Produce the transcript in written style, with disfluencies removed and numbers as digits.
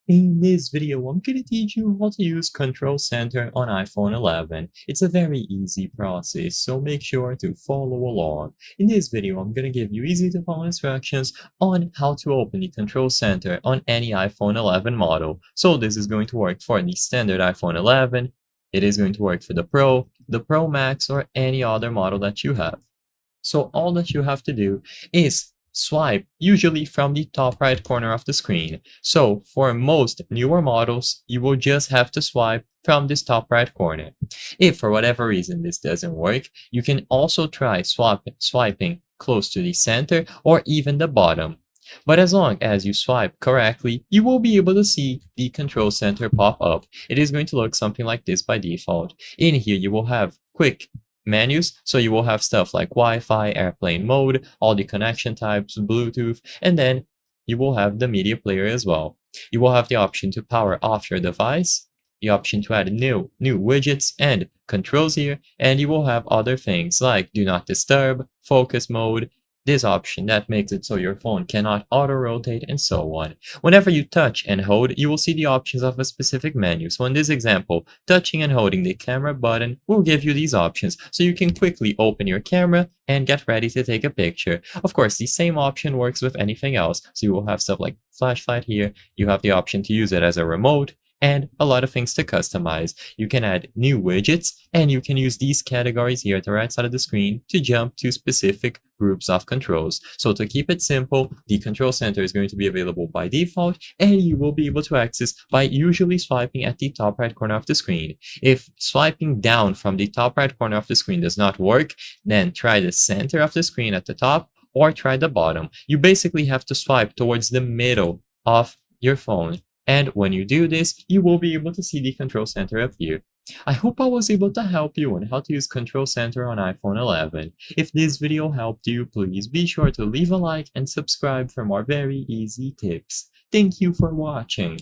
In this video, I'm going to teach you how to use Control Center on iPhone 11. It's a very easy process, so make sure to follow along. In this video, I'm going to give you easy to follow instructions on how to open the Control Center on any iPhone 11 model. So this is going to work for the standard iPhone 11. It is going to work for the Pro Max, or any other model that you have. So all that you have to do is swipe, usually from the top right corner of the screen. So for most newer models, you will just have to swipe from this top right corner. If for whatever reason this doesn't work, you can also try swiping close to the center or even the bottom. But as long as you swipe correctly, you will be able to see the control center pop up. It is going to look something like this by default. In here, you will have quick menus, so you will have stuff like Wi-Fi, airplane mode, all the connection types, Bluetooth, and then you will have the media player as well. You will have the option to power off your device, the option to add new widgets and controls here, and you will have other things like do not disturb, focus mode, this option that makes it so your phone cannot auto-rotate, and so on. Whenever you touch and hold, you will see the options of a specific menu. So in this example, touching and holding the camera button will give you these options, so you can quickly open your camera and get ready to take a picture. Of course, the same option works with anything else, so you will have stuff like flashlight here, you have the option to use it as a remote, and a lot of things to customize. You can add new widgets, and you can use these categories here at the right side of the screen to jump to specific groups of controls. So to keep it simple, the control center is going to be available by default, and you will be able to access by usually swiping at the top right corner of the screen. If swiping down from the top right corner of the screen does not work, then try the center of the screen at the top, or try the bottom. You basically have to swipe towards the middle of your phone. And when you do this, you will be able to see the control center appear. I hope I was able to help you on how to use Control Center on iPhone 11. If this video helped you, please be sure to leave a like and subscribe for more very easy tips. Thank you for watching.